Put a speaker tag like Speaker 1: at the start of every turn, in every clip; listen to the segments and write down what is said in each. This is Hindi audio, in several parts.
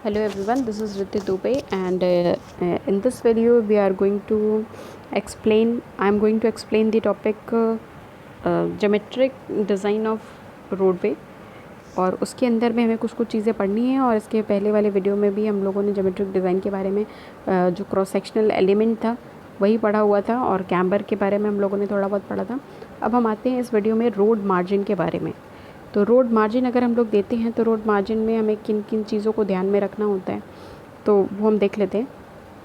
Speaker 1: Hello everyone, this is Ritu Dubey and in this video we are going to I am going to explain the topic geometric design of roadway। और उसके अंदर में हमें कुछ कुछ चीज़ें पढ़नी है और इसके पहले वाले वीडियो में भी हम लोगों ने ज्योमेट्रिक डिज़ाइन के बारे में जो क्रॉस सेक्शनल एलिमेंट था वही पढ़ा हुआ था और कैम्बर के बारे में हम लोगों ने थोड़ा बहुत पढ़ा था। अब हम आते हैं इस वीडियो में रोड मार्जिन के बारे में। तो रोड मार्जिन अगर हम लोग देते हैं तो रोड मार्जिन में हमें किन किन चीज़ों को ध्यान में रखना होता है तो वो हम देख लेते हैं।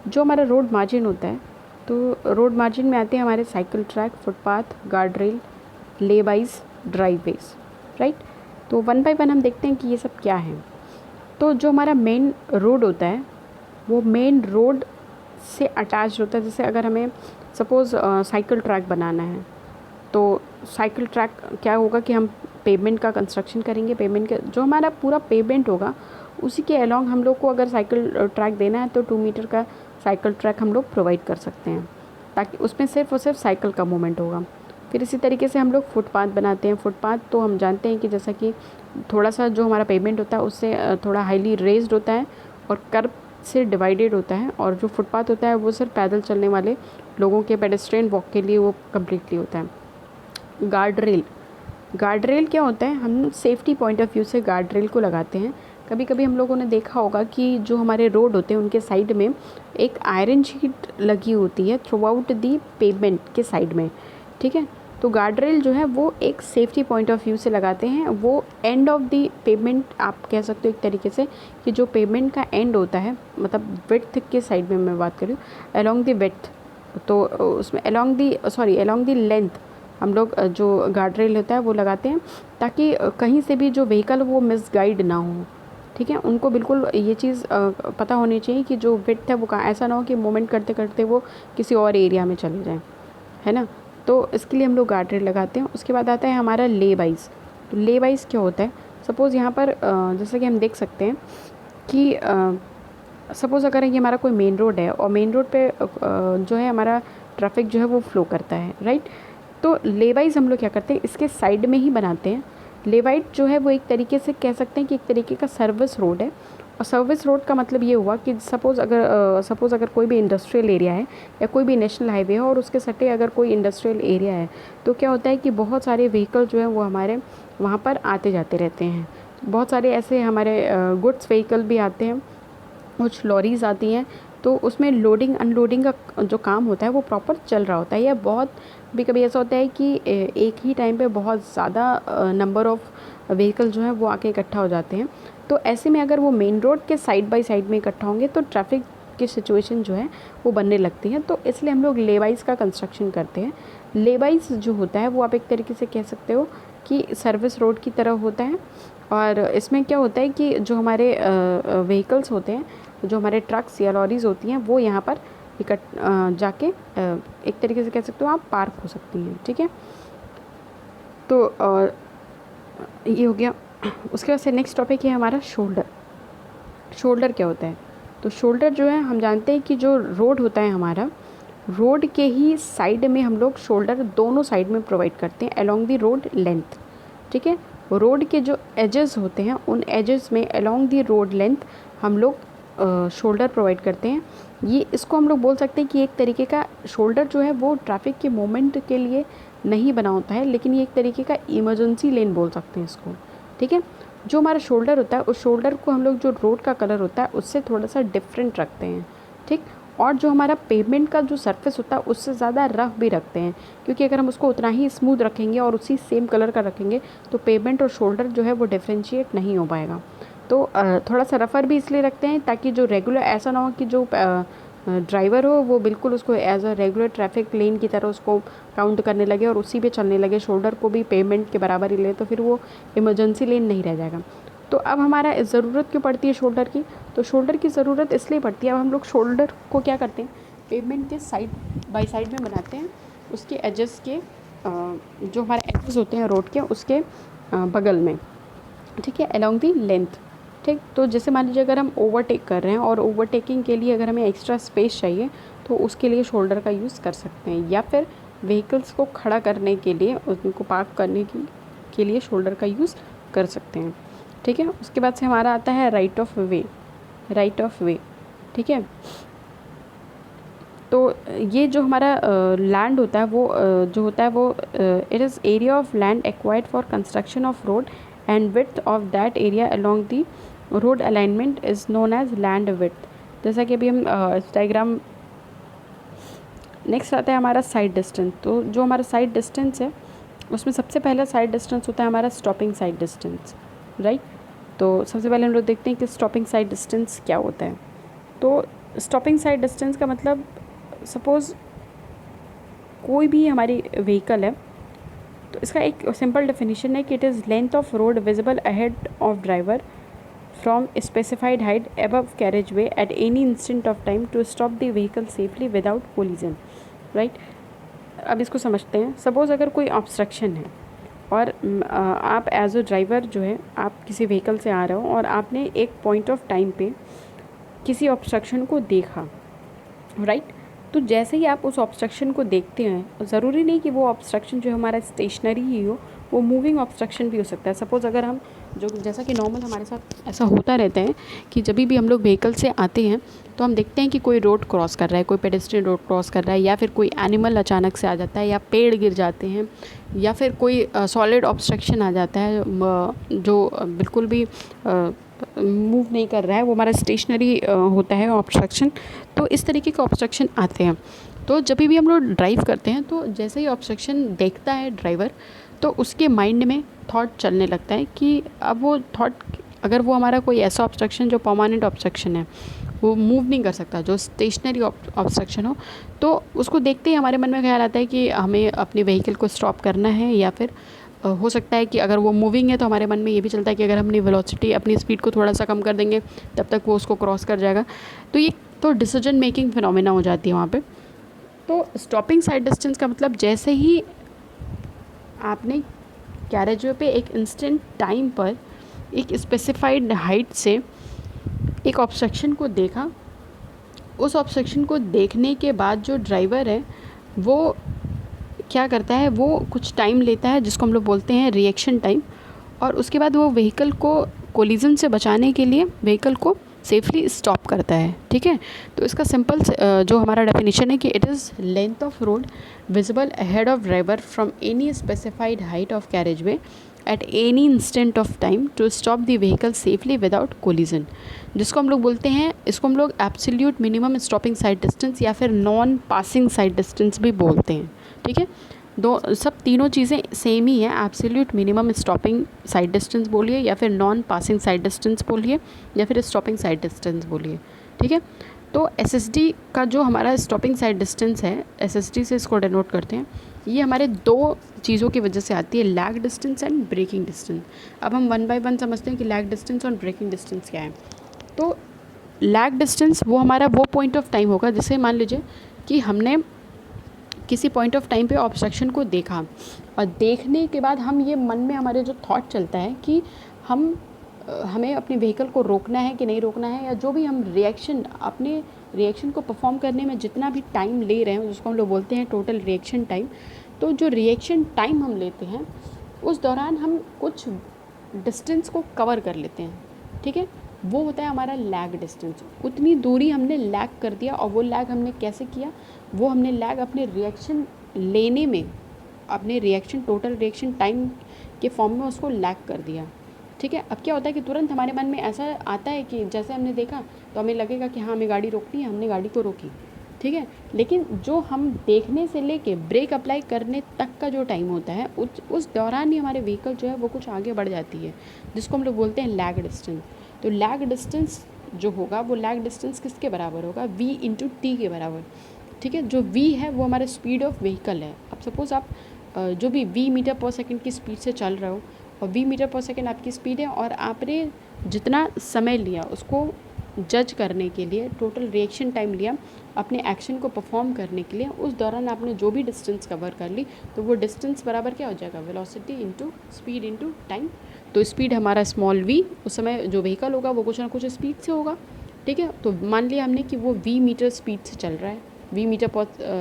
Speaker 1: जो हमारा रोड मार्जिन होता है तो रोड मार्जिन में आते हैं हमारे cycle track, footpath, guard rail, laybys, driveways, right. तो वन बाय वन हम देखते हैं कि ये सब क्या है। तो जो हमारा मेन रोड होता है वो मेन रोड से अटैच होता है। जैसे अगर हमें सपोज़ साइकिल ट्रैक बनाना है तो साइकिल ट्रैक क्या होगा कि हम पेमेंट का कंस्ट्रक्शन करेंगे। पेमेंट का जो हमारा पूरा पेमेंट होगा उसी के अलोंग हम लोग को अगर साइकिल ट्रैक देना है तो 2 मीटर का साइकिल ट्रैक हम लोग प्रोवाइड कर सकते हैं ताकि उसमें सिर्फ और सिर्फ साइकिल का मूवमेंट होगा। फिर इसी तरीके से हम लोग फुटपाथ बनाते हैं। फुटपाथ तो हम जानते हैं कि जैसा कि थोड़ा सा जो हमारा पेमेंट होता है उससे थोड़ा हाईली रेज्ड होता है और कर्व से डिवाइडेड होता है, और जो फुटपाथ होता है वो सिर्फ पैदल चलने वाले लोगों के पेडेस्ट्रियन वॉक के लिए वो कम्प्लीटली होता है। गार्ड रेल, गार्ड रेल क्या होता है, हम सेफ्टी पॉइंट ऑफ व्यू से गार्ड रेल को लगाते हैं। कभी कभी हम लोगों ने देखा होगा कि जो हमारे रोड होते हैं उनके साइड में एक आयरन शीट लगी होती है थ्रू आउट दी पेमेंट के साइड में, ठीक है। तो गार्ड रेल जो है वो एक सेफ्टी पॉइंट ऑफ व्यू से लगाते हैं। वो एंड ऑफ दी पेमेंट आप कह सकते हो एक तरीके से कि जो पेमेंट का एंड होता है, मतलब विड्थ के साइड में मैं बात करूँ, अलोंग दी विड्थ, तो उसमें अलोंग दी लेंथ हम लोग जो गार्ड रेल होता है वो लगाते हैं ताकि कहीं से भी जो व्हीकल वो मिसगाइड ना हो, ठीक है। उनको बिल्कुल ये चीज़ पता होनी चाहिए कि जो विड्थ है वो कहाँ, ऐसा ना हो कि मूवमेंट करते करते वो किसी और एरिया में चले जाएं, है ना। तो इसके लिए हम लोग गार्ड रेल लगाते हैं। उसके बाद आता है हमारा ले बाइज। तो ले बाइज क्या होता है, सपोज़ यहाँ पर जैसे कि हम देख सकते हैं कि सपोज़ अगर ये हमारा कोई मेन रोड है और मेन रोड पे जो है हमारा ट्रैफिक जो है वो फ्लो करता है, राइट। तो लेवाइज हम लोग क्या करते हैं इसके साइड में ही बनाते हैं। लेवाइट जो है वो एक तरीके से कह सकते हैं कि एक तरीके का सर्विस रोड है। और सर्विस रोड का मतलब ये हुआ कि सपोज़ अगर कोई भी इंडस्ट्रियल एरिया है या कोई भी नेशनल हाईवे है और उसके सटे अगर कोई इंडस्ट्रियल एरिया है तो क्या होता है कि बहुत सारे व्हीकल जो है वो हमारे वहाँ पर आते जाते रहते हैं। बहुत सारे ऐसे हमारे गुड्स व्हीकल भी आते हैं, कुछ लॉरीज आती हैं, तो उसमें लोडिंग अनलोडिंग का जो काम होता है वो प्रॉपर चल रहा होता है। या बहुत भी कभी ऐसा होता है कि एक ही टाइम पे बहुत ज़्यादा नंबर ऑफ़ व्हीकल जो है वो आके इकट्ठा हो जाते हैं। तो ऐसे में अगर वो मेन रोड के साइड बाय साइड में इकट्ठा होंगे तो ट्रैफिक की सिचुएशन जो है वो बनने लगती है। तो इसलिए हम लोग लेवाइज का कंस्ट्रक्शन करते हैं। लेवाइज जो होता है वो आप एक तरीके से कह सकते हो कि सर्विस रोड की तरह होता है। और इसमें क्या होता है कि जो हमारे व्हीकल्स होते हैं, जो हमारे ट्रक्स या लॉरीज़ होती हैं वो यहाँ पर जाके एक तरीके से कह सकते हो आप पार्क हो सकती हैं, ठीक है। तो ये हो गया। उसके बाद से नेक्स्ट टॉपिक है हमारा शोल्डर। शोल्डर क्या होता है, तो शोल्डर जो है हम जानते हैं कि जो रोड होता है हमारा, रोड के ही साइड में हम लोग शोल्डर दोनों साइड में प्रोवाइड करते हैं अलोंग दी रोड लेंथ, ठीक है। रोड के जो एजेस होते हैं उन एजेस में अलोंग दी रोड लेंथ हम लोग शोल्डर प्रोवाइड करते हैं। ये इसको हम लोग बोल सकते हैं कि एक तरीके का शोल्डर जो है वो ट्रैफिक के मूवमेंट के लिए नहीं बना होता है, लेकिन ये एक तरीके का इमरजेंसी लेन बोल सकते हैं इसको, ठीक है। जो हमारा शोल्डर होता है उस शोल्डर को हम लोग जो रोड का कलर होता है उससे थोड़ा सा डिफरेंट रखते हैं, ठीक। और जो हमारा पेमेंट का जो सरफेस होता है उससे ज़्यादा रफ भी रखते हैं, क्योंकि अगर हम उसको उतना ही स्मूथ रखेंगे और उसी सेम कलर का रखेंगे तो पेमेंट और शोल्डर जो है वो डिफ्रेंशिएट नहीं हो पाएगा। तो थोड़ा सा रफ़र भी इसलिए रखते हैं ताकि जो रेगुलर, ऐसा ना हो कि जो ड्राइवर हो वो बिल्कुल उसको एज अ रेगुलर ट्रैफिक लेन की तरह उसको काउंट करने लगे और उसी पे चलने लगे, शोल्डर को भी पेमेंट के बराबर ही ले, तो फिर वो इमरजेंसी लेन नहीं रह जाएगा। तो अब हमारा ज़रूरत क्यों पड़ती है शोल्डर की, तो शोल्डर की ज़रूरत इसलिए पड़ती है, अब हम लोग शोल्डर को क्या करते हैं पेमेंट के साइड बाय साइड में बनाते हैं, उसके एजेस के जो हमारे एजेस होते हैं रोड के उसके बगल में, ठीक है, अलोंग दी लेंथ, ठीक। तो जैसे मान लीजिए अगर हम ओवरटेक कर रहे हैं और ओवरटेकिंग के लिए अगर हमें एक्स्ट्रा स्पेस चाहिए तो उसके लिए शोल्डर का यूज़ कर सकते हैं, या फिर व्हीकल्स को खड़ा करने के लिए, उनको पार्क करने के लिए शोल्डर का यूज़ कर सकते हैं, ठीक है। उसके बाद से हमारा आता है right of way. Right of वे, ठीक है। तो ये जो हमारा लैंड होता है वो जो होता है वो it is area of land acquired for construction of road and width of that area along the road alignment is known as land width. जैसा कि अभी हम डायग्राम, नेक्स्ट आता है हमारा साइड डिस्टेंस। तो जो हमारा साइड डिस्टेंस है उसमें सबसे पहला साइड डिस्टेंस होता है हमारा स्टॉपिंग साइड डिस्टेंस, राइट। तो सबसे पहले हम लोग देखते हैं कि स्टॉपिंग साइड डिस्टेंस क्या होता है। तो स्टॉपिंग साइड डिस्टेंस का मतलब, सपोज़ कोई भी हमारी व्हीकल है तो इसका एक सिंपल डेफिनेशन है कि it is length of road visible ahead of driver from specified height above carriage way at any instant of time to stop the vehicle safely without collision, right. अब इसको समझते हैं। सपोज़ अगर कोई ऑब्स्ट्रक्शन है और आप एज अ ड्राइवर जो है आप किसी व्हीकल से आ रहे हो और आपने एक पॉइंट ऑफ टाइम पे किसी ऑब्स्ट्रक्शन को देखा, राइट। तो जैसे ही आप उस ऑब्स्ट्रक्शन को देखते हैं, ज़रूरी नहीं कि वो ऑब्स्ट्रक्शन जो है हमारा स्टेशनरी ही हो, वो मूविंग ऑब्स्ट्रक्शन भी हो सकता है। सपोज़ अगर हम जो, जैसा कि नॉर्मल हमारे साथ ऐसा होता रहता है कि जब भी हम लोग व्हीकल से आते हैं तो हम देखते हैं कि कोई रोड क्रॉस कर रहा है, कोई पेडेस्ट्रियन रोड क्रॉस कर रहा है, या फिर कोई एनिमल अचानक से आ जाता है, या पेड़ गिर जाते हैं, या फिर कोई सॉलिड ऑब्स्ट्रक्शन आ जाता है जो बिल्कुल भी मूव नहीं कर रहा है, वो हमारा स्टेशनरी होता है ऑब्स्ट्रक्शन। तो इस तरीके के ऑब्स्ट्रक्शन आते हैं। तो जब भी हम लोग ड्राइव करते हैं तो जैसे ही ऑब्स्ट्रक्शन देखता है ड्राइवर, तो उसके माइंड में थॉट चलने लगता है कि अब वो थॉट, अगर वो हमारा कोई ऐसा ऑब्स्ट्रक्शन जो परमानेंट ऑब्स्ट्रक्शन है, वो मूव नहीं कर सकता, जो स्टेशनरी ऑब्स्ट्रक्शन हो, तो उसको देखते ही हमारे मन में ख्याल आता है कि हमें अपने व्हीकल को स्टॉप करना है, या फिर हो सकता है कि अगर वो मूविंग है तो हमारे मन में ये भी चलता है कि अगर हमने वेलोसिटी, अपनी स्पीड को थोड़ा सा कम कर देंगे तब तक वो उसको क्रॉस कर जाएगा। तो ये तो डिसीजन मेकिंग फिनोमेना हो जाती है वहाँ पे। तो स्टॉपिंग साइड डिस्टेंस का मतलब, जैसे ही आपने कैरेजवे पे एक इंस्टेंट टाइम पर एक स्पेसिफाइड हाइट से एक ऑब्स्ट्रक्शन को देखा, उस ऑब्स्ट्रक्शन को देखने के बाद जो ड्राइवर है वो क्या करता है, वो कुछ टाइम लेता है जिसको हम लोग बोलते हैं रिएक्शन टाइम, और उसके बाद वो व्हीकल को कोलिजन से बचाने के लिए व्हीकल को सेफली स्टॉप करता है, ठीक है। तो इसका सिंपल जो हमारा डेफिनेशन है कि it is length of road visible ahead of driver from any specified height of carriage way at any instant of time to stop the vehicle safely without collision, जिसको हम लोग बोलते हैं, इसको हम लोग absolute minimum stopping side distance या फिर नॉन पासिंग साइड डिस्टेंस भी बोलते हैं, ठीक है। सब तीनों चीज़ें सेम ही है। Absolute minimum stopping side distance बोलिए, या फिर नॉन पासिंग साइड डिस्टेंस बोलिए, या फिर स्टॉपिंग साइड डिस्टेंस बोलिए, ठीक है। तो एसएसडी का जो हमारा स्टॉपिंग साइड डिस्टेंस है, एसएसडी से इसको डिनोट करते हैं, ये हमारे दो चीज़ों की वजह से आती है, lag distance and braking distance. अब हम वन बाय वन समझते हैं कि लैग डिस्टेंस और ब्रेकिंग डिस्टेंस क्या है। तो लैग डिस्टेंस वो हमारा वो पॉइंट ऑफ टाइम होगा, जैसे मान लीजिए कि हमने किसी पॉइंट ऑफ टाइम पे ऑब्स्ट्रक्शन को देखा, और देखने के बाद हम ये मन में हमारे जो थॉट चलता है कि हमें अपने व्हीकल को रोकना है कि नहीं रोकना है, या जो भी हम अपने रिएक्शन को परफॉर्म करने में जितना भी टाइम ले रहे हैं जिसको हम लोग बोलते हैं टोटल रिएक्शन टाइम। तो जो रिएक्शन टाइम हम लेते हैं उस दौरान हम कुछ डिस्टेंस को कवर कर लेते हैं, ठीक है। वो होता है हमारा लैग डिस्टेंस। उतनी दूरी हमने लैग कर दिया, और वो लैग हमने कैसे किया, वो हमने लैग अपने रिएक्शन लेने में, अपने रिएक्शन टोटल रिएक्शन टाइम के फॉर्म में उसको लैग कर दिया, ठीक है। अब क्या होता है कि तुरंत हमारे मन में ऐसा आता है कि जैसे हमने देखा तो हमें लगेगा कि हाँ हमें गाड़ी रोकनी है, हमने गाड़ी को रोकी, ठीक है। लेकिन जो हम देखने से लेके ब्रेक अप्लाई करने तक का जो टाइम होता है, उस दौरान ही हमारे व्हीकल जो है वो कुछ आगे बढ़ जाती है, जिसको हम लोग बोलते हैं लैग डिस्टेंस। तो लैग डिस्टेंस जो होगा वो लैग डिस्टेंस किसके बराबर होगा, v इंटू टी के बराबर, ठीक है। जो v है वो हमारा स्पीड ऑफ व्हीकल है। अब सपोज़ आप जो भी v मीटर पर सेकंड की स्पीड से चल रहे हो, और v मीटर पर सेकंड आपकी स्पीड है, और आपने जितना समय लिया उसको जज करने के लिए, टोटल रिएक्शन टाइम लिया अपने एक्शन को परफॉर्म करने के लिए, उस दौरान आपने जो भी डिस्टेंस कवर कर ली, तो वो डिस्टेंस बराबर क्या हो जाएगा, velocity into speed into time. तो स्पीड हमारा स्मॉल v, उस समय जो व्हीकल होगा वो कुछ ना कुछ स्पीड से होगा, ठीक है। तो मान लिया हमने कि वो v मीटर स्पीड से चल रहा है, v मीटर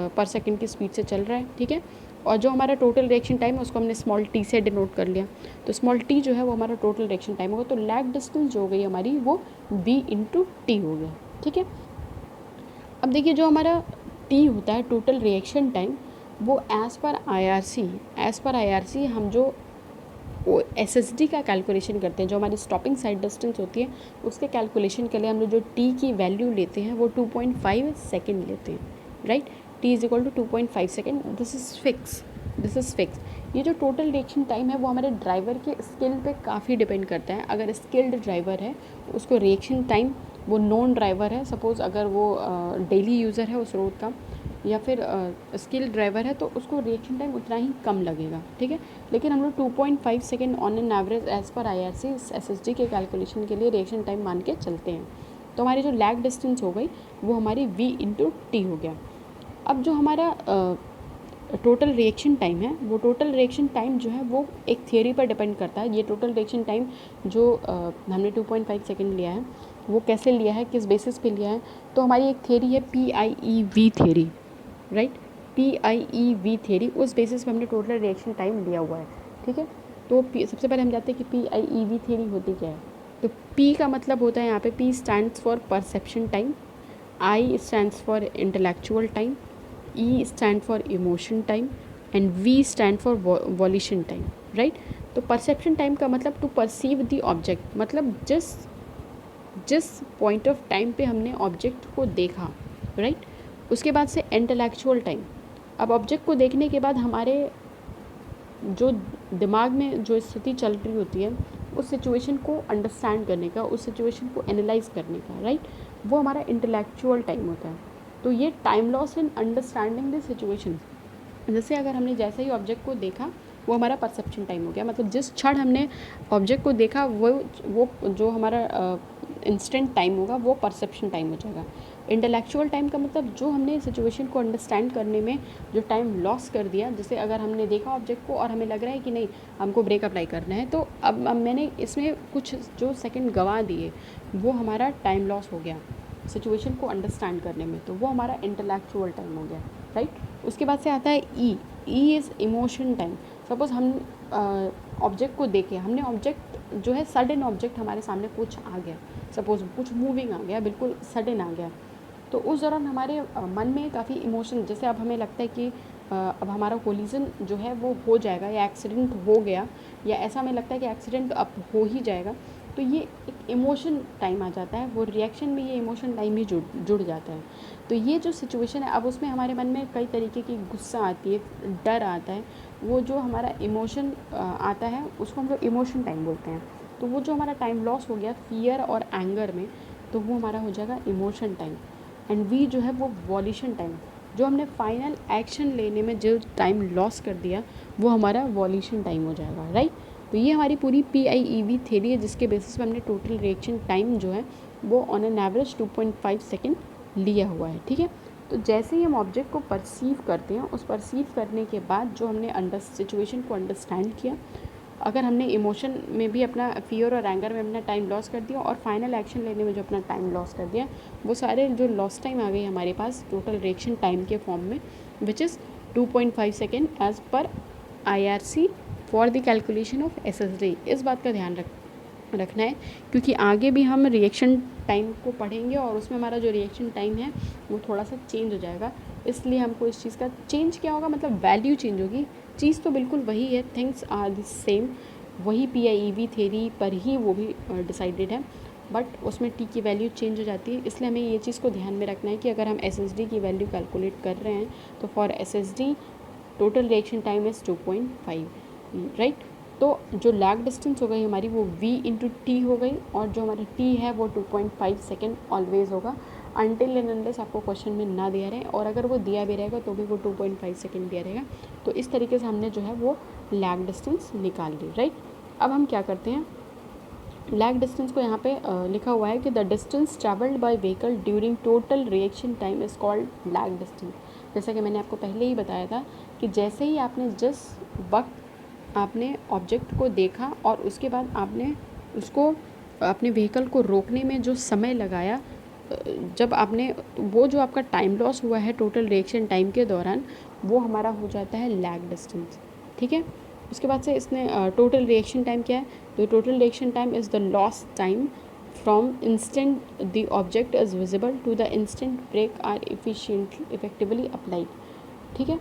Speaker 1: पर सेकंड की स्पीड से चल रहा है, ठीक है। और जो हमारा टोटल रिएक्शन टाइम है उसको हमने स्मॉल टी से डिनोट कर लिया, तो स्मॉल टी जो है वो हमारा टोटल रिएक्शन टाइम होगा। तो लैग डिस्टेंस जो हो गई हमारी वो v इंटू टी हो गया, ठीक है। अब देखिए जो हमारा टी होता है टोटल रिएक्शन टाइम, वो एज़ पर आईआरसी हम जो एसएसडी का कैलकुलेशन करते हैं, जो हमारी स्टॉपिंग साइड डिस्टेंस होती है उसके कैलकुलेशन के लिए हम लोग जो टी की वैल्यू लेते हैं वो 2.5 सेकेंड लेते हैं, right. T is equal to 2.5 second, this is fix. ये जो टोटल रिएक्शन टाइम है वो हमारे ड्राइवर के स्किल पे काफ़ी डिपेंड करता है। अगर स्किल्ड ड्राइवर है उसको रिएक्शन टाइम, वो नॉन ड्राइवर है, सपोज़ अगर वो डेली यूज़र है उस रोड का, या फिर स्किल ड्राइवर है तो उसको रिएक्शन टाइम उतना ही कम लगेगा, ठीक है। लेकिन हम लोग 2.5 second on an average as per IRC SSD के कैलकुलेशन के लिए रिएक्शन टाइम मान के चलते हैं। तो हमारी जो लैग डिस्टेंस हो गई वो हमारी v इंटू टी हो गया। अब जो हमारा टोटल रिएक्शन टाइम है, वो टोटल रिएक्शन टाइम जो है वो एक थियोरी पर डिपेंड करता है। ये टोटल रिएक्शन टाइम जो हमने 2.5 सेकेंड लिया है वो कैसे लिया है, किस बेसिस पे लिया है, तो हमारी एक थियोरी है PIEV theory, right. PIEV theory, उस बेसिस पे हमने टोटल रिएक्शन टाइम लिया हुआ है, ठीक है। तो सबसे पहले हम जानते हैं कि PIEV थियोरी होती क्या है। तो P का मतलब होता है यहाँ पे, P stands for perception time, I stands for intellectual time, E stand for emotion time and V stand for violation time, right. तो परसेप्शन टाइम का मतलब टू परसीव द ऑब्जेक्ट, मतलब जिस पॉइंट ऑफ टाइम पे हमने ऑब्जेक्ट को देखा, राइट। उसके बाद से इंटेलेक्चुअल टाइम, अब ऑब्जेक्ट को देखने के बाद हमारे जो दिमाग में जो स्थिति चल रही होती है उस सिचुएशन को अंडरस्टैंड करने का, उस सिचुएशन को एनालाइज करने का, राइट, वो हमारा इंटेलेक्चुअल टाइम होता है। तो ये time loss in understanding the situation, जैसे अगर हमने जैसे ही ऑब्जेक्ट को देखा वो हमारा परसेप्शन टाइम हो गया, मतलब जिस क्षण हमने ऑब्जेक्ट को देखा वो जो हमारा इंस्टेंट टाइम होगा वो परसेप्शन टाइम हो जाएगा। इंटेलेक्चुअल टाइम का मतलब जो हमने सिचुएशन को अंडरस्टैंड करने में जो टाइम लॉस कर दिया, जैसे अगर हमने देखा ऑब्जेक्ट को और हमें लग रहा है कि नहीं हमको ब्रेक अप्लाई करना है, तो अब मैंने इसमें कुछ जो सेकंड गंवा दिए वो हमारा टाइम लॉस हो गया सिचुएशन को अंडरस्टैंड करने में, तो वो हमारा इंटेलेक्चुअल टाइम हो गया, राइट। उसके बाद से आता है E is emotion time. Suppose हम ऑब्जेक्ट को देखे, हमने ऑब्जेक्ट जो है सडन ऑब्जेक्ट हमारे सामने कुछ आ गया, सपोज़ कुछ मूविंग आ गया, बिल्कुल सडन आ गया, तो उस दौरान हमारे मन में काफ़ी इमोशन, जैसे अब हमें लगता है कि अब हमारा कोलिजन जो है वो हो जाएगा या एक्सीडेंट हो गया, या ऐसा हमें लगता है कि एक्सीडेंट अब हो ही जाएगा, तो ये एक इमोशन टाइम आ जाता है, वो रिएक्शन में ये इमोशन टाइम भी जुड़ जाता है। तो ये जो सिचुएशन है अब उसमें हमारे मन में कई तरीके की गुस्सा आती है, डर आता है, वो जो हमारा इमोशन आता है उसको हम लोग इमोशन टाइम बोलते हैं। तो वो जो हमारा टाइम लॉस हो गया फियर और एंगर में, तो वो हमारा हो जाएगा इमोशन टाइम। एंड वी जो है वो वॉल्यूशन टाइम, जो हमने फाइनल एक्शन लेने में जो टाइम लॉस कर दिया वो हमारा वॉल्यूशन टाइम हो जाएगा, राइट। तो ये हमारी पूरी PIEV थ्योरी है जिसके बेसिस पे हमने टोटल रिएक्शन टाइम जो है वो ऑन एन एवरेज 2.5 सेकेंड लिया हुआ है, ठीक है। तो जैसे ही हम ऑब्जेक्ट को परसीव करते हैं, उस परसीव करने के बाद जो हमने सिचुएशन को अंडरस्टैंड किया, अगर हमने इमोशन में भी अपना फियर और एंगर में अपना टाइम लॉस कर दिया और फाइनल एक्शन लेने में जो अपना टाइम लॉस कर दिया, वो सारे जो लॉस टाइम आ गई हमारे पास टोटल रिएक्शन टाइम के फॉर्म में, which is 2.5 second as per IRC for the calculation of SSD। इस बात का ध्यान रखना है क्योंकि आगे भी हम रिएक्शन टाइम को पढ़ेंगे और उसमें हमारा जो रिएक्शन टाइम है वो थोड़ा सा चेंज हो जाएगा, इसलिए हमको इस चीज़ का चेंज क्या होगा, मतलब वैल्यू चेंज होगी, चीज़ तो बिल्कुल वही है, थिंग्स आर द सेम, वही PIEV थ्योरी पर ही वो भी डिसाइडेड है, बट उसमें टी की वैल्यू चेंज हो जाती है। इसलिए हमें ये चीज़ को ध्यान में रखना है कि अगर हम SSD की वैल्यू कैलकुलेट कर रहे हैं तो for SSD total reaction time is 2.5, right. तो जो लैग डिस्टेंस हो गई हमारी वो v इंटू टी हो गई, और जो हमारी t है वो 2.5 सेकेंड ऑलवेज होगा अनटिल एंड अनलेस आपको क्वेश्चन में ना दिया रहे, और अगर वो दिया भी रहेगा तो भी वो 2.5 सेकेंड दिया रहेगा। तो इस तरीके से हमने जो है वो लैग डिस्टेंस निकाल ली, राइट। अब हम क्या करते हैं, लैग डिस्टेंस को यहाँ पे लिखा हुआ है कि the distance travelled bye vehicle during total reaction time is called lag distance. जैसा कि मैंने आपको पहले ही बताया था कि जैसे ही आपने जिस वक्त आपने ऑब्जेक्ट को देखा और उसके बाद आपने उसको अपने व्हीकल को रोकने में जो समय लगाया जब आपने वो जो आपका टाइम लॉस हुआ है टोटल रिएक्शन टाइम के दौरान, वो हमारा हो जाता है लैग डिस्टेंस, ठीक है। उसके बाद से इसने टोटल रिएक्शन टाइम क्या है, तो total reaction time is the loss time from instant the object is visible to the instant brake are effectively applied, ठीक है।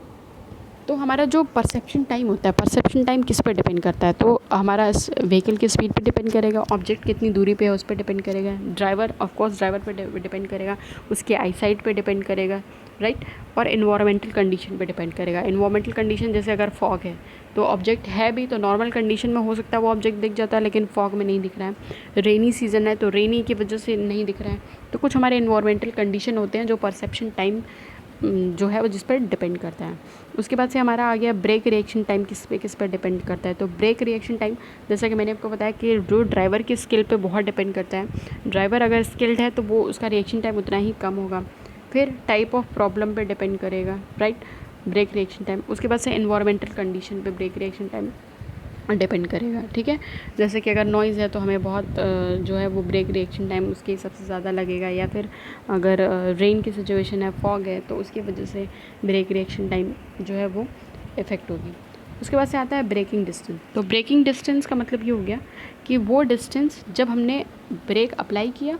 Speaker 1: तो हमारा जो परसेप्शन टाइम होता है, परसेप्शन टाइम किस पर डिपेंड करता है, तो हमारा इस व्हीकल की स्पीड पे डिपेंड करेगा, ऑब्जेक्ट कितनी दूरी पे है उस पर डिपेंड करेगा, ड्राइवर ऑफ कोर्स ड्राइवर पे डिपेंड करेगा, उसके आईसाइट पे डिपेंड करेगा, राइट, और इन्वायरमेंटल कंडीशन पे डिपेंड करेगा। इन्वायरमेंटल कंडीशन जैसे अगर फॉग है तो ऑब्जेक्ट है भी तो नॉर्मल कंडीशन में हो सकता है वो ऑब्जेक्ट दिख जाता है, लेकिन फॉग में नहीं दिख रहा है। रेनी सीजन है तो रेनी की वजह से नहीं दिख रहा है। तो कुछ हमारे इन्वायरमेंटल कंडीशन होते हैं जो परसेप्शन टाइम जो है वो जिस पर डिपेंड करता है। उसके बाद से हमारा आ गया ब्रेक रिएक्शन टाइम, किस पर डिपेंड करता है। तो ब्रेक रिएक्शन टाइम जैसा कि मैंने आपको बताया कि जो ड्राइवर की स्किल पे बहुत डिपेंड करता है। ड्राइवर अगर स्किल्ड है तो वो उसका रिएक्शन टाइम उतना ही कम होगा। फिर टाइप ऑफ प्रॉब्लम पे डिपेंड करेगा, राइट, ब्रेक रिएक्शन टाइम। उसके बाद से एनवायरमेंटल कंडीशन पे ब्रेक रिएक्शन टाइम डिपेंड करेगा, ठीक है। जैसे कि अगर नॉइज़ है तो हमें बहुत जो है वो ब्रेक रिएक्शन टाइम उसके हिसाब से ज़्यादा लगेगा, या फिर अगर रेन की सिचुएशन है, फॉग है, तो उसकी वजह से ब्रेक रिएक्शन टाइम जो है वो इफ़ेक्ट होगी। उसके बाद से आता है ब्रेकिंग डिस्टेंस। तो ब्रेकिंग डिस्टेंस का मतलब ये हो गया कि वो डिस्टेंस जब हमने ब्रेक अप्लाई किया,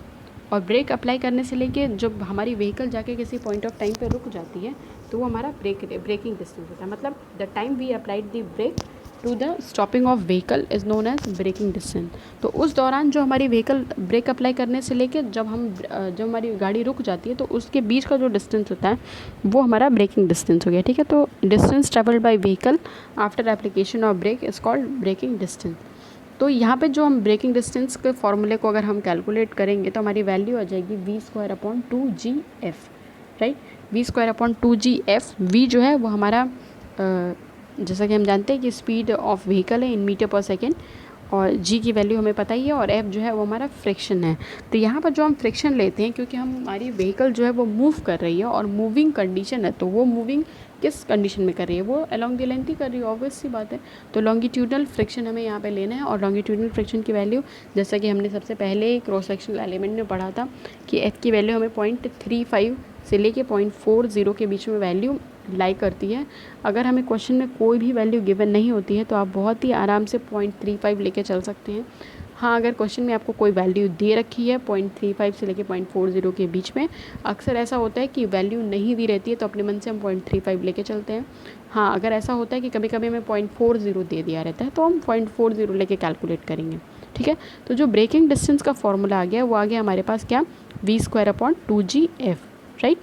Speaker 1: और ब्रेक अप्लाई करने से लेके जब हमारी व्हीकल जाके किसी पॉइंट ऑफ टाइम पे रुक जाती है तो वो हमारा ब्रेकिंग डिस्टेंस होता है। मतलब the time we applied the brake to the stopping of vehicle is known as braking distance. तो उस दौरान जो हमारी व्हीकल ब्रेक अप्लाई करने से लेके जब हमारी गाड़ी रुक जाती है तो उसके बीच का जो डिस्टेंस होता है वो हमारा ब्रेकिंग डिस्टेंस हो गया, ठीक है। तो distance travelled by vehicle after application of brake is called braking distance. तो यहाँ पे जो हम ब्रेकिंग डिस्टेंस के फॉर्मूले को अगर हम कैलकुलेट करेंगे तो हमारी वैल्यू आ जाएगी v²/2gf, राइट। v²/2gf, v जो है वो हमारा जैसा कि हम जानते हैं कि स्पीड ऑफ व्हीकल है इन मीटर पर सेकेंड, और g की वैल्यू हमें पता ही है, और f जो है वो हमारा फ्रिक्शन है। तो यहाँ पर जो हम फ्रिक्शन लेते हैं क्योंकि हमारी व्हीकल जो है वो मूव कर रही है और मूविंग कंडीशन है, तो वो मूविंग किस कंडीशन में कर रही है, वो अलोंग द लेंथ ही कर रही है, ऑब्वियस सी बात है। तो लॉन्गिट्यूडनल फ्रिक्शन हमें यहाँ पे लेना है, और लॉन्गिट्यूडनल फ्रिक्शन की वैल्यू जैसा कि हमने सबसे पहले क्रॉस सेक्शनल एलिमेंट में पढ़ा था कि f की वैल्यू हमें 0.35 से लेके 0.40 के बीच में वैल्यू लाई करती है। अगर हमें क्वेश्चन में कोई भी वैल्यू गिवन नहीं होती है तो आप बहुत ही आराम से 0.35 लेके चल सकते हैं। हाँ, अगर क्वेश्चन में आपको कोई वैल्यू दे रखी है 0.35 से लेके 0.40 के बीच में, अक्सर ऐसा होता है कि वैल्यू नहीं दी रहती है तो अपने मन से हम 0.35 लेके चलते हैं। हाँ, अगर ऐसा होता है कि कभी कभी हमें 0.40 दे दिया रहता है तो हम 0.40 लेके कैलकुलेट करेंगे, ठीक है। तो जो ब्रेकिंग डिस्टेंस का फॉर्मूला आ गया वो आ गया हमारे पास क्या, v²/2gf, राइट।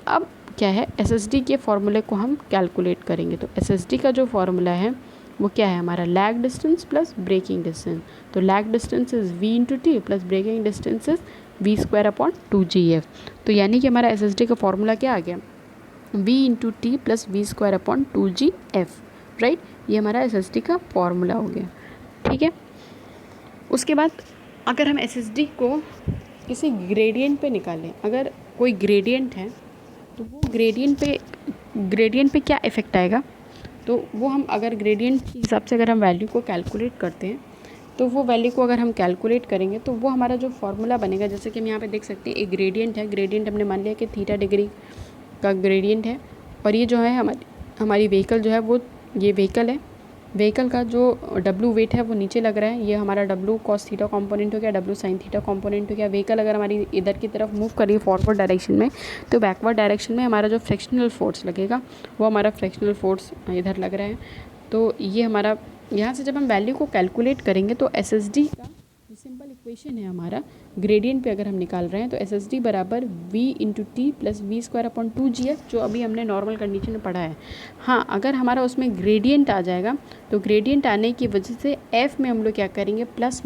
Speaker 1: अब क्या है, SSD के फॉर्मूले को हम कैलकुलेट करेंगे। तो SSD का जो फॉर्मूला है वो क्या है हमारा, lag distance plus braking distance. तो lag distance is v/t plus braking distance is v²/2gf। तो यानी कि हमारा SSD का फॉर्मूला क्या आ गया, v/t प्लस v²/2gf, राइट। ये हमारा SSD का फॉर्मूला हो गया, ठीक है। उसके बाद अगर हम SSD को किसी ग्रेडियंट पे निकालें, अगर कोई ग्रेडियंट है तो वो ग्रेडियंट पे क्या इफ़ेक्ट आएगा, तो वो हम अगर ग्रेडियंट के हिसाब से अगर हम वैल्यू को कैलकुलेट करते हैं तो वो वैल्यू को अगर हम कैलकुलेट करेंगे तो वो हमारा जो फॉर्मूला बनेगा, जैसे कि हम यहाँ पे देख सकते हैं एक ग्रेडियंट है, ग्रेडियंट हमने मान लिया कि थीटा डिग्री का ग्रेडियंट है, और ये जो है हमारी व्हीकल जो है वो ये व्हीकल है, व्हीकल का जो W वेट है वो नीचे लग रहा है, ये हमारा W cos थीटा कॉम्पोनेंट हो गया, W sin थीटा कॉम्पोनेंट हो गया। व्हीकल अगर हमारी इधर की तरफ मूव कर रही है फॉरवर्ड डायरेक्शन में, तो बैकवर्ड डायरेक्शन में हमारा जो फ्रिक्शनल फोर्स लगेगा वो हमारा फ्रिक्शनल फोर्स इधर लग रहा है। तो ये हमारा यहाँ से जब हम वैल्यू को कैलकुलेट करेंगे तो SSD का जो सिंपल इक्वेशन है हमारा ग्रेडियंट पे अगर हम निकाल रहे हैं तो SSD बराबर v/t प्लस v²/2gf, जो अभी हमने नॉर्मल कंडीशन में पढ़ा है। हाँ, अगर हमारा उसमें ग्रेडियंट आ जाएगा तो ग्रेडियंट आने की वजह से f में हम लोग क्या करेंगे, प्लस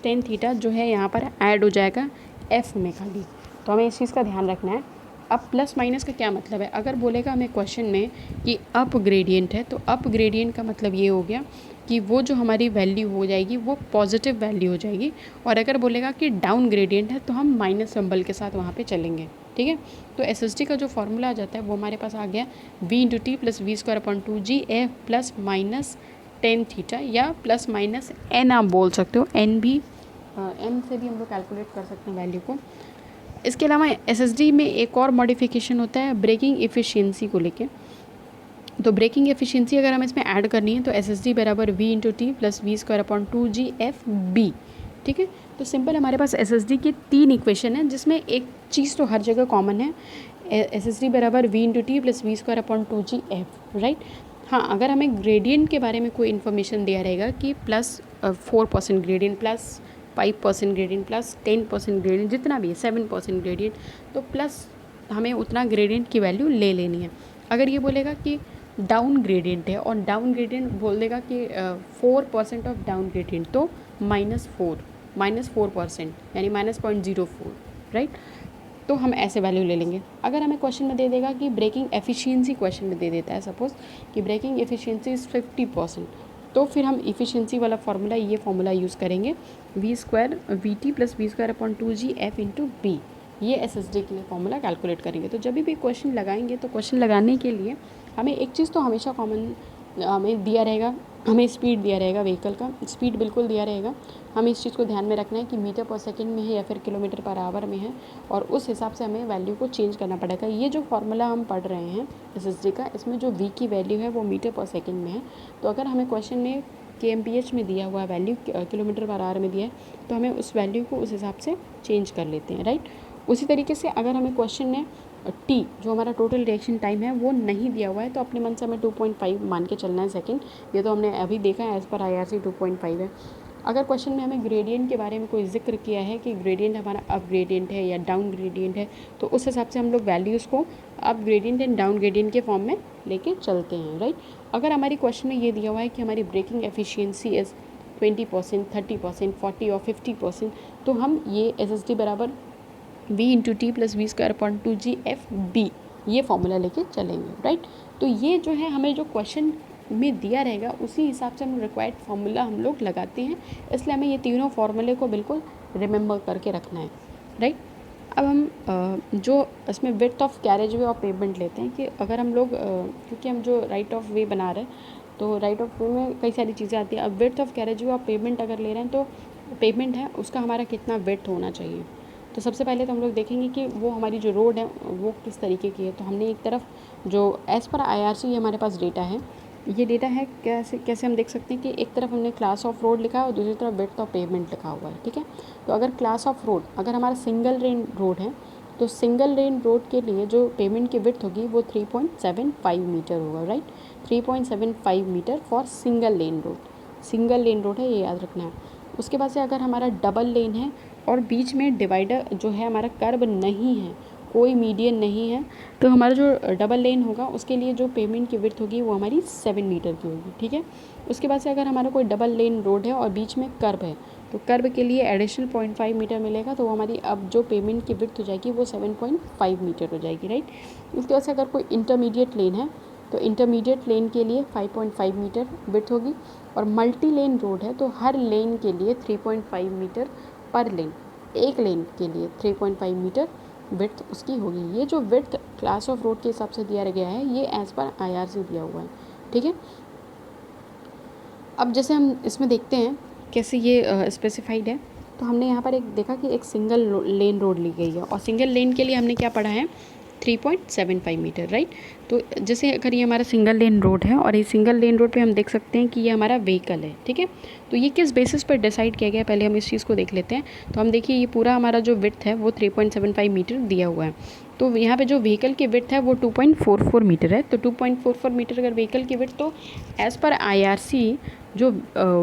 Speaker 1: टेन थीटा जो है यहाँ पर ऐड हो जाएगा f में खाली। तो हमें इस चीज़ का ध्यान रखना है। अब प्लस माइनस का क्या मतलब है, अगर बोलेगा हमें क्वेश्चन में कि अप ग्रेडियंट है तो अप ग्रेडियंट का मतलब ये हो गया कि वो जो हमारी वैल्यू हो जाएगी वो पॉजिटिव वैल्यू हो जाएगी, और अगर बोलेगा कि डाउन ग्रेडियंट है तो हम माइनस सिंबल के साथ वहाँ पे चलेंगे, ठीक है। तो SSD का जो फॉर्मूला आ जाता है वो हमारे पास आ गया v/t plus v²/2gf plus minus tan theta, या प्लस माइनस n आप बोल सकते हो, n भी एम से भी हम लोग कैलकुलेट कर सकते हैं वैल्यू को। इसके अलावा एसएसडी में एक और मॉडिफिकेशन होता है ब्रेकिंग एफिशिएंसी को लेके। तो ब्रेकिंग एफिशिएंसी अगर हमें इसमें ऐड करनी है तो एसएसडी बराबर V into T plus V square upon 2GFB। ठीक है, तो सिंपल हमारे पास एसएसडी की 3 इक्वेशन है जिसमें एक चीज़ तो हर जगह कॉमन है, एसएसडी बराबर V into T plus V square upon 2GF, right. हाँ, अगर हमें ग्रेडियंट के बारे में कोई इन्फॉर्मेशन दिया रहेगा कि plus 4% gradient, plus 5% gradient, plus 10% gradient, जितना भी है 7% ग्रेडियंट, तो प्लस हमें उतना ग्रेडियंट की वैल्यू ले लेनी है। अगर ये बोलेगा कि डाउन ग्रेडियंट है और डाउन ग्रेडियंट बोल देगा कि 4% ऑफ डाउन ग्रेडियंट, तो -4% यानी -0.04, राइट। तो हम ऐसे वैल्यू ले लेंगे। अगर हमें क्वेश्चन में दे देगा कि ब्रेकिंग एफिशिएंसी, क्वेश्चन में दे देता है सपोज कि ब्रेकिंग एफिशिएंसी इज़ 50%, तो फिर हम इफ़िशिएंसी वाला फार्मूला, ये फार्मूला यूज़ करेंगे V2 plus V square upon 2GF into B. ये एसएसडी के लिए फार्मूला कैलकुलेट करेंगे। तो जब भी क्वेश्चन लगाएंगे तो क्वेश्चन लगाने के लिए हमें एक चीज़ तो हमेशा कॉमन हमें दिया रहेगा, हमें स्पीड दिया रहेगा, व्हीकल का स्पीड बिल्कुल दिया रहेगा। हमें इस चीज़ को ध्यान में रखना है कि मीटर पर सेकंड में है या फिर किलोमीटर पर आवर में है, और उस हिसाब से हमें वैल्यू को चेंज करना पड़ेगा। ये जो फार्मूला हम पढ़ रहे हैं एसएसडी का, इसमें जो वी की वैल्यू है वो मीटर पर सेकेंड में है। तो अगर हमें क्वेश्चन में kmph में दिया हुआ वैल्यू किलोमीटर पर आवर में दिया है, तो हमें उस वैल्यू को उस हिसाब से चेंज कर लेते हैं, राइट। उसी तरीके से अगर हमें क्वेश्चन में टी, जो हमारा टोटल रिएक्शन टाइम है, वो नहीं दिया हुआ है, तो अपने मन से हमें 2.5 मान के चलना है सेकंड। ये तो हमने अभी देखा है, एज़ पर IRC 2.5 है। अगर क्वेश्चन में हमें ग्रेडियंट के बारे में कोई जिक्र किया है कि ग्रेडियंट हमारा अप ग्रेडियंट है या डाउन ग्रेडियंट है, तो उस हिसाब से हम लोग वैल्यूज़ को up gradient and down gradient के फॉर्म में लेके चलते हैं, राइट। अगर हमारी क्वेश्चन में ये दिया हुआ है कि हमारी ब्रेकिंग एफिशिएंसी इज़ 20%, 30%, 40 और 50%, तो हम ये एसएसडी बराबर V into T plus V square upon 2GFB ये फॉर्मूला लेके चलेंगे, राइट। तो ये जो है हमें जो क्वेश्चन में दिया रहेगा उसी हिसाब से हम रिक्वायर्ड फार्मूला हम लोग लगाते हैं, इसलिए हमें ये तीनों फार्मूले को बिल्कुल रिमेंबर करके रखना है, राइट। अब हम जो इसमें विड्थ ऑफ कैरेज वे और पेमेंट लेते हैं कि अगर हम लोग क्योंकि हम जो राइट ऑफ वे बना रहे हैं, तो राइट ऑफ वे में कई सारी चीज़ें आती हैं। अब विड्थ ऑफ कैरेज वे और पेमेंट अगर ले रहे हैं, तो पेमेंट है उसका हमारा कितना विड्थ होना चाहिए। तो सबसे पहले तो हम लोग देखेंगे कि वो हमारी जो रोड है वो किस तरीके की है। तो हमने एक तरफ जो एज़ पर IRC हमारे पास डेटा है, ये डेटा है कैसे हम देख सकते हैं कि एक तरफ हमने क्लास ऑफ रोड लिखा है और दूसरी तरफ विड्थ ऑफ पेमेंट लिखा हुआ है, ठीक है। तो अगर क्लास ऑफ रोड, अगर हमारा सिंगल लेन रोड है, तो सिंगल लेन रोड के लिए जो पेमेंट की विड्थ होगी वो 3.75 मीटर होगा, right. 3.75 metre for single lane road. Single lane road है, ये याद रखना है। उसके बाद से अगर हमारा डबल लेन है और बीच में डिवाइडर जो है हमारा कर्व नहीं है, कोई मीडियन नहीं है, तो हमारा जो डबल लेन होगा उसके लिए जो पेमेंट की विड्थ होगी वो हमारी 7 मीटर की होगी, ठीक है। उसके बाद से अगर हमारा कोई डबल लेन रोड है और बीच में कर्व है, तो कर्व के लिए एडिशनल 0.5 मीटर मिलेगा, तो वो हमारी अब जो पेमेंट की विड्थ हो जाएगी वो 7.5 मीटर हो जाएगी, राइट। उसके बाद से अगर कोई इंटरमीडिएट लेन है, तो इंटरमीडिएट लेन के लिए 5.5 मीटर विड्थ होगी, और मल्टी लेन रोड है तो हर लेन के लिए 3.5 मीटर पर लेन, एक लेन के लिए 3.5 मीटर विड्थ उसकी होगी। ये जो विड्थ क्लास ऑफ रोड के हिसाब से दिया गया है, ये एज़ पर IRC दिया हुआ है, ठीक है। अब जैसे हम इसमें देखते हैं कैसे ये स्पेसिफाइड है। तो हमने यहाँ पर एक देखा कि एक सिंगल लेन रोड ली गई है, और सिंगल लेन के लिए हमने क्या पढ़ा है, 3.75 मीटर, राइट। तो जैसे अगर ये हमारा सिंगल लेन रोड है और ये सिंगल लेन रोड पे हम देख सकते हैं कि ये हमारा व्हीकल है, ठीक है। तो ये किस बेसिस पर डिसाइड किया गया, पहले हम इस चीज़ को देख लेते हैं। तो हम देखिए ये पूरा हमारा जो विड्थ है वो 3.75 मीटर दिया हुआ है। तो यहाँ पे जो व्हीकल की विड्थ है वो 2.44 मीटर है। तो 2.44 मीटर अगर व्हीकल की विड्थ, तो एज़ पर IRC जो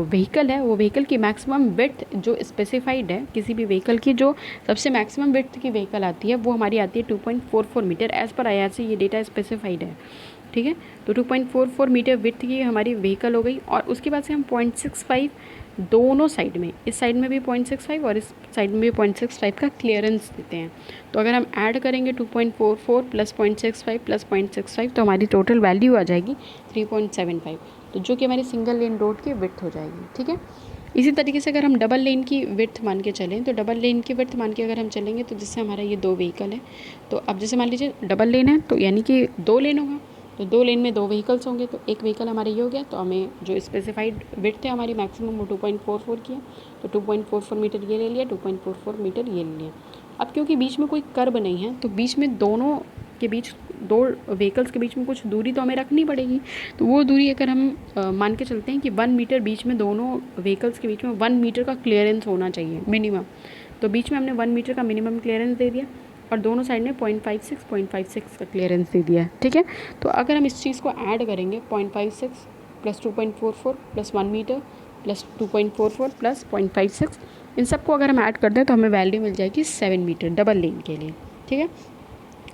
Speaker 1: व्हीकल है वो व्हीकल की मैक्सिमम विड्थ जो स्पेसिफाइड है, किसी भी व्हीकल की जो सबसे मैक्सिमम विड्थ की व्हीकल आती है वो हमारी आती है 2.44 मीटर। एज़ पर IRC ये डेटा स्पेसिफाइड है, ठीक है। तो 2.44 मीटर विड्थ की हमारी व्हीकल हो गई, और उसके बाद से हम 0.65 दोनों साइड में, इस साइड में भी 0.65 और इस साइड में भी 0.65 का क्लियरेंस देते हैं। तो अगर हम ऐड करेंगे 2.44 प्लस 0.65 प्लस 0.65, तो हमारी टोटल वैल्यू आ जाएगी 3.75, तो जो कि हमारी सिंगल लेन रोड की विड्थ हो जाएगी, ठीक है। इसी तरीके से अगर हम डबल लेन की विड्थ मान के चलें, तो डबल लेन की विड्थ मान के अगर हम चलेंगे, तो जिससे हमारा ये 2 व्हीकल है, तो अब जैसे मान लीजिए डबल लेन है तो यानी कि 2 लेन होगा, तो 2 लेन में 2 व्हीकल्स होंगे, तो एक व्हीकल हमारे ये हो गया, तो हमें जो स्पेसिफाइड विड्थ है हमारी मैक्सिमम वो 2.44 की है, तो 2.44 मीटर ये ले लिया, 2.44 मीटर ये ले लिया। अब क्योंकि बीच में कोई कर्व नहीं है, तो बीच में दोनों के बीच, 2 व्हीकल्स के बीच में कुछ दूरी तो हमें रखनी पड़ेगी। तो वो दूरी अगर हम मान के चलते हैं कि 1 मीटर बीच में, दोनों व्हीकल्स के बीच में 1 मीटर का क्लियरेंस होना चाहिए मिनिमम। तो बीच में हमने 1 मीटर का मिनिमम क्लियरेंस दे दिया और दोनों साइड में 0.56 का क्लियरेंस दे दिया है, ठीक है। तो अगर हम इस चीज़ को ऐड करेंगे 0.56 plus 2.44 plus 1 metre plus 2.44 plus 0.56, इन सबको अगर हम ऐड कर दें तो हमें वैल्यू मिल जाएगी 7 मीटर डबल लेन के लिए, ठीक है।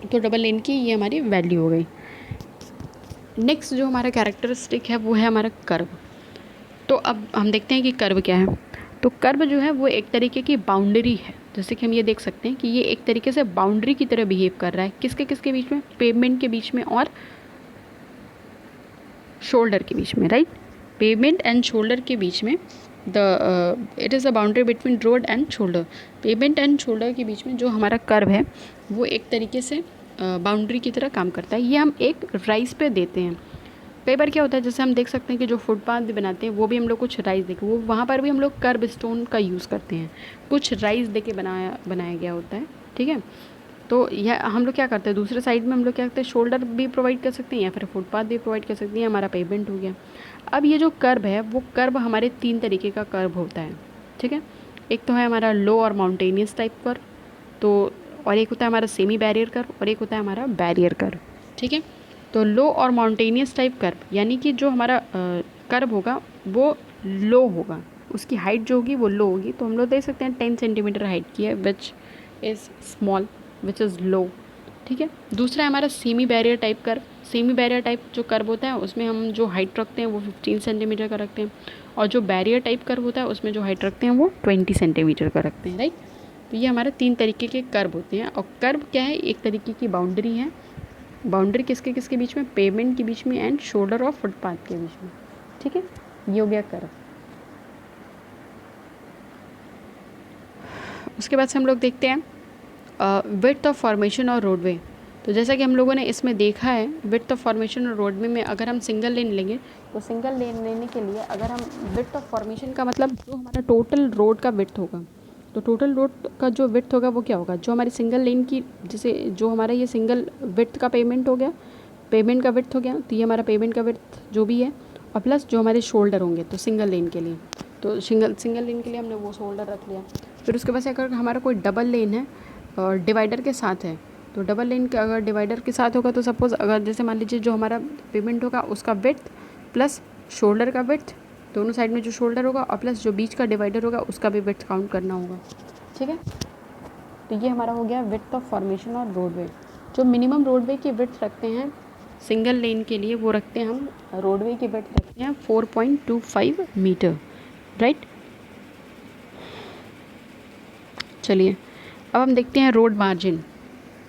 Speaker 1: तो डबल लेन की ये हमारी वैल्यू हो गई। नेक्स्ट जो हमारा कैरेक्टरिस्टिक है वो है हमारा कर्व। तो अब हम देखते हैं कि कर्व क्या है। तो कर्व जो है वो एक तरीके की बाउंड्री है, जैसे कि हम ये देख सकते हैं कि ये एक तरीके से बाउंड्री की तरह बिहेव कर रहा है। किसके किसके बीच में? पेवमेंट के बीच में और शोल्डर के बीच में, राइट। पेवमेंट एंड शोल्डर के बीच में it is a boundary between road and shoulder. Pavement and shoulder के बीच में जो हमारा कर्व है वो एक तरीके से बाउंड्री की तरह काम करता है। ये हम एक राइज पे देते हैं। कई बार क्या होता है, जैसे हम देख सकते हैं कि जो फुटपाथ भी बनाते हैं वो भी हम लोग कुछ राइज देके, वो वहाँ पर भी हम लोग कर्ब स्टोन का यूज़ करते हैं, कुछ राइज देके बनाया गया होता है, ठीक है। तो यह हम लोग क्या करते हैं, दूसरे साइड में हम लोग क्या करते हैं, शोल्डर भी प्रोवाइड कर सकते हैं या फिर फुटपाथ भी प्रोवाइड कर सकते हैं, हमारा पेवमेंट हो गया। अब ये जो कर्व है वो कर्व हमारे 3 तरीके का कर्व होता है, ठीक है। एक तो है हमारा लो और माउंटेनियस टाइप कर्व, तो और एक होता है हमारा सेमी बैरियर कर्व और एक होता है हमारा बैरियर कर्व, ठीक है। तो लो और माउंटेनियस टाइप कर्व यानी कि जो हमारा कर्व होगा वो लो होगा, उसकी हाइट जो होगी वो लो होगी। तो हम लोग देख सकते हैं 10 सेंटीमीटर हाइट की है, which is small, which is low, ठीक है। दूसरा है हमारा semi barrier type curve. Semi barrier type जो कर्व होता है उसमें हम जो हाइट रखते हैं वो 15 सेंटीमीटर का रखते हैं, और जो बैरियर टाइप कर्व होता है उसमें जो हाइट रखते हैं वो 20 सेंटीमीटर का रखते हैं, राइट। तो ये हमारे 3 तरीके के कर्व होते हैं। और कर्व क्या है, एक तरीके की बाउंड्री है। बाउंड्री किसके किसके बीच में? पेवमेंट के बीच में एंड शोल्डर और फुटपाथ के बीच में, ठीक है। ये हो गया कर्व। उसके बाद से हम लोग देखते हैं विड्थ ऑफ फॉर्मेशन और रोडवे। तो जैसा कि हम लोगों ने इसमें देखा है, विड्थ ऑफ फॉर्मेशन और रोडवे में अगर हम सिंगल लेन लेंगे तो सिंगल लेन लेने के लिए अगर हम विड्थ ऑफ फॉर्मेशन का मतलब जो हमारा टोटल रोड का विड्थ होगा, तो टोटल रोड का जो विड्थ होगा वो क्या होगा, जो हमारी सिंगल लेन की, जैसे जो हमारा ये सिंगल विड्थ का पेमेंट हो गया, पेमेंट का विड्थ हो गया, तो ये हमारा पेमेंट का विड्थ जो भी है, और प्लस जो हमारे शोल्डर होंगे तो सिंगल लेन के लिए, तो सिंगल लेन के लिए हमने वो शोल्डर रख लिया। फिर उसके बाद से अगर हमारा कोई डबल लेन है और डिवाइडर के साथ है, तो डबल लेन का अगर डिवाइडर के साथ होगा तो सपोज़ अगर जैसे मान लीजिए जो हमारा पेमेंट होगा उसका विड्थ प्लस शोल्डर का विड्थ, दोनों साइड में जो शोल्डर होगा और प्लस जो बीच का डिवाइडर होगा उसका भी विड्थ काउंट करना होगा, ठीक है। तो ये हमारा हो गया विड्थ ऑफ फॉर्मेशन और रोडवे। जो मिनिमम रोडवे की विड्थ रखते हैं सिंगल लेन के लिए वो रखते हैं हम, रोडवे की विड्थ रखते हैं 4.25 मीटर, राइट। चलिए अब हम देखते हैं रोड मार्जिन।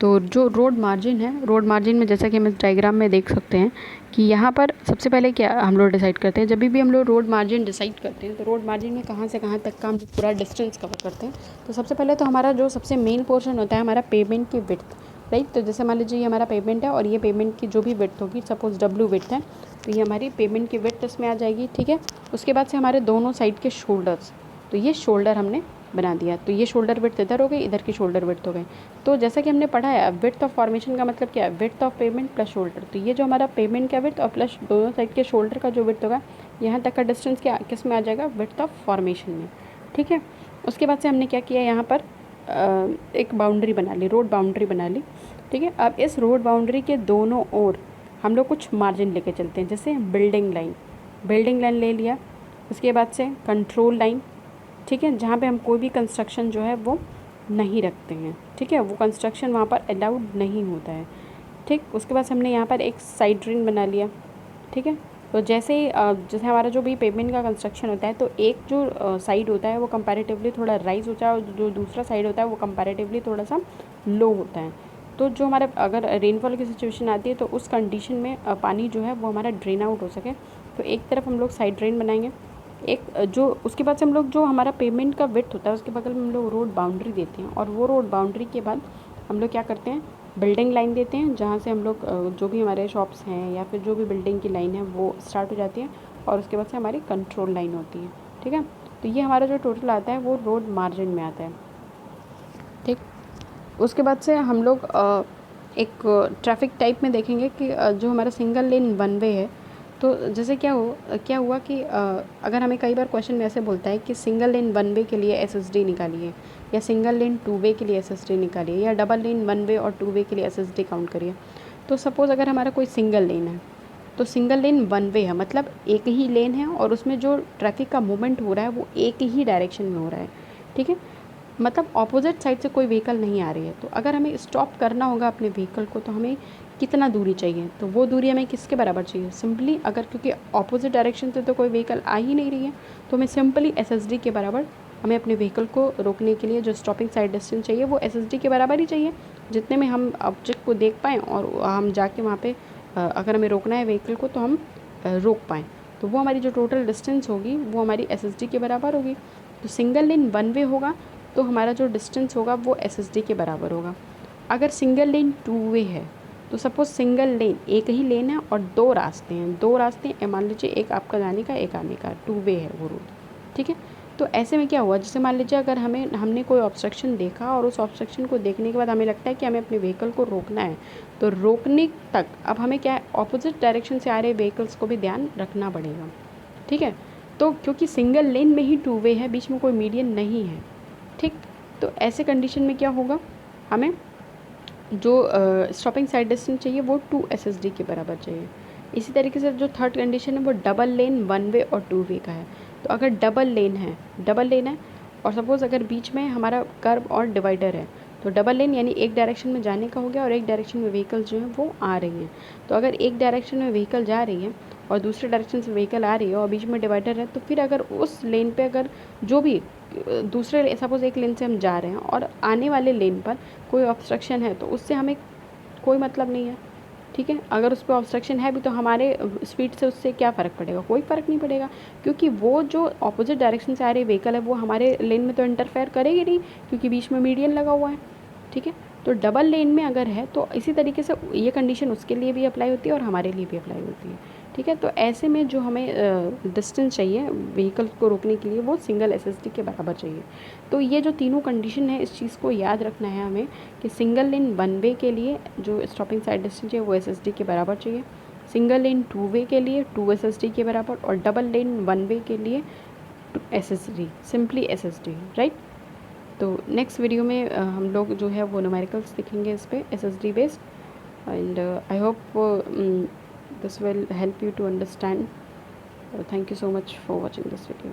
Speaker 1: तो जो रोड मार्जिन है, रोड मार्जिन में जैसा कि हम इस डायग्राम में देख सकते हैं कि यहाँ पर सबसे पहले क्या हम लोग डिसाइड करते हैं, जब भी हम लोग रोड मार्जिन डिसाइड करते हैं तो रोड मार्जिन में कहाँ से कहाँ तक का हम पूरा डिस्टेंस कवर करते हैं। तो सबसे पहले तो हमारा जो सबसे मेन पोर्शन होता है हमारा पेमेंट की विड्थ, राइट। तो जैसे मान लीजिए ये हमारा पेमेंट है और ये पेमेंट की जो भी विड्थ होगी, सपोज डब्ल्यू विड्थ है, तो ये हमारी पेमेंट की विड्थ इसमें आ जाएगी, ठीक है। उसके बाद से हमारे दोनों साइड के शोल्डर्स, तो ये शोल्डर हमने बना दिया, तो ये शोल्डर विड्थ इधर हो गई, इधर की शोल्डर विड्थ हो गई। तो जैसा कि हमने पढ़ा है विड्थ ऑफ फॉर्मेशन का मतलब क्या है, width of payment plus shoulder. तो ये जो हमारा पेमेंट का विड्थ और प्लस दोनों साइड के शोल्डर का जो विड्थ होगा, यहाँ तक का डिस्टेंस क्या किस में आ जाएगा, विड्थ ऑफ फॉर्मेशन में, ठीक है। उसके बाद से हमने क्या किया, यहाँ पर एक बाउंड्री बना ली, रोड बाउंड्री बना ली, ठीक है। अब इस रोड बाउंड्री के दोनों ओर हम लोग कुछ मार्जिन लेके चलते हैं, जैसे बिल्डिंग लाइन ले लिया। उसके बाद से कंट्रोल लाइन, ठीक है, जहाँ पे हम कोई भी कंस्ट्रक्शन जो है वो नहीं रखते हैं, ठीक है, वो कंस्ट्रक्शन वहाँ पर अलाउड नहीं होता है, ठीक। उसके बाद हमने यहाँ पर एक साइड ड्रेन बना लिया, ठीक है। तो जैसे ही जैसे हमारा जो भी पेमेंट का कंस्ट्रक्शन होता है, तो एक जो साइड होता है वो कंपैरेटिवली थोड़ा राइज होता है और जो दूसरा साइड होता है वो कंपैरेटिवली थोड़ा सा लो होता है। तो जो हमारा अगर रेनफॉल की सिचुएशन आती है तो उस कंडीशन में पानी जो है वो हमारा ड्रेन आउट हो सके, तो एक तरफ हम लोग साइड ड्रेन बनाएंगे, एक जो उसके बाद से हम लोग जो हमारा पेमेंट का विड्थ होता है उसके बगल में हम लोग रोड बाउंड्री देते हैं, और वो रोड बाउंड्री के बाद हम लोग क्या करते हैं, बिल्डिंग लाइन देते हैं जहाँ से हम लोग जो भी हमारे शॉप्स हैं या फिर जो भी बिल्डिंग की लाइन है वो स्टार्ट हो जाती है, और उसके बाद से हमारी कंट्रोल लाइन होती है। ठीक है, तो ये हमारा जो टोटल आता है वो रोड मार्जिन में आता है। ठीक, उसके बाद से हम लोग एक ट्रैफिक टाइप में देखेंगे कि जो हमारा सिंगल लेन वन वे है, तो जैसे क्या हुआ कि अगर हमें कई बार क्वेश्चन में ऐसे बोलता है कि सिंगल लेन वन वे के लिए एसएसडी निकालिए, या सिंगल लेन टू वे के लिए एसएसडी निकालिए, या डबल लेन वन वे और टू वे के लिए एसएसडी काउंट करिए। तो सपोज़ अगर हमारा कोई सिंगल लेन है, तो सिंगल लेन वन वे है, मतलब एक ही लेन है और उसमें जो ट्रैफिक का मूवमेंट हो रहा है वो एक ही डायरेक्शन में हो रहा है। ठीक है, मतलब ऑपोजिट साइड से कोई व्हीकल नहीं आ रही है। तो अगर हमें स्टॉप करना होगा अपने व्हीकल को, तो हमें कितना दूरी चाहिए, तो वो दूरी हमें किसके बराबर चाहिए, सिंपली अगर क्योंकि ऑपोजिट डायरेक्शन से तो कोई व्हीकल आ ही नहीं रही है, तो हमें सिंपली एसएसडी के बराबर हमें अपने व्हीकल को रोकने के लिए जो स्टॉपिंग साइड डिस्टेंस चाहिए वो एसएसडी के बराबर ही चाहिए, जितने में हम ऑब्जेक्ट को देख पाएँ और हम जाके वहाँ पे अगर हमें रोकना है व्हीकल को तो हम रोक पाएँ। तो वो हमारी जो टोटल डिस्टेंस होगी वो हमारी एसएसडी के बराबर होगी। तो सिंगल लेन वन वे होगा तो हमारा जो डिस्टेंस होगा वो एसएसडी के बराबर होगा। अगर सिंगल लेन टू वे है, तो सपोज़ सिंगल लेन एक ही लेन है और दो रास्ते हैं, मान लीजिए एक आपका जाने का एक आने का, टू वे है वो रोड। ठीक है, तो ऐसे में क्या हुआ, जैसे मान लीजिए अगर हमने कोई ऑब्स्ट्रक्शन देखा और उस ऑब्स्ट्रक्शन को देखने के बाद हमें लगता है कि हमें अपने व्हीकल को रोकना है, तो रोकने तक अब हमें क्या है, अपोजिट डायरेक्शन से आ रहे व्हीकल्स को भी ध्यान रखना पड़ेगा। ठीक है, तो क्योंकि सिंगल लेन में ही टू वे है, बीच में कोई मीडियन नहीं है। ठीक, तो ऐसे कंडीशन में क्या होगा, हमें जो स्टॉपिंग साइड डिस्टेंस चाहिए वो 2 एसएसडी के बराबर चाहिए। इसी तरीके से जो थर्ड कंडीशन है वो डबल लेन वन वे और टू वे का है। तो अगर डबल लेन है और सपोज़ अगर बीच में हमारा कर्व और डिवाइडर है, तो डबल लेन यानी एक डायरेक्शन में जाने का हो गया और एक डायरेक्शन में व्हीकल जो हैं वो आ रही हैं। तो अगर एक डायरेक्शन में व्हीकल जा रही है और दूसरे डायरेक्शन से व्हीकल आ रही है और बीच में डिवाइडर है, तो फिर अगर उस लेन पे अगर जो भी दूसरे सपोज़ एक लेन से हम जा रहे हैं और आने वाले लेन पर कोई ऑब्स्ट्रक्शन है, तो उससे हमें कोई मतलब नहीं है। ठीक है, अगर उस पर ऑब्स्ट्रक्शन है भी तो हमारे स्पीड से उससे क्या फ़र्क पड़ेगा, कोई फ़र्क नहीं पड़ेगा, क्योंकि वो जो अपोजिट डायरेक्शन से आ रही व्हीकल है वो हमारे लेन में तो इंटरफेयर करेगी नहीं, क्योंकि बीच में मीडियन लगा हुआ है। ठीक है, तो डबल लेन में अगर है तो इसी तरीके से ये कंडीशन उसके लिए भी अप्लाई होती है और हमारे लिए भी अप्लाई होती है। ठीक है, तो ऐसे में जो हमें डिस्टेंस चाहिए व्हीकल को रोकने के लिए वो सिंगल एसएसडी के बराबर चाहिए। तो ये जो तीनों कंडीशन है इस चीज़ को याद रखना है हमें कि सिंगल लेन वन वे के लिए जो स्टॉपिंग साइड डिस्टेंस है वो एसएसडी के बराबर चाहिए, सिंगल लेन टू वे के लिए 2 एसएसडी के बराबर, और डबल लेन वन वे के लिए एसएसडी, सिंपली एसएसडी, राइट। तो नेक्स्ट वीडियो में हम लोग जो है वो न्यूमेरिकल्स दिखेंगे इस पे SSD based, and I hope this will help you to understand. Thank you so much for watching this video.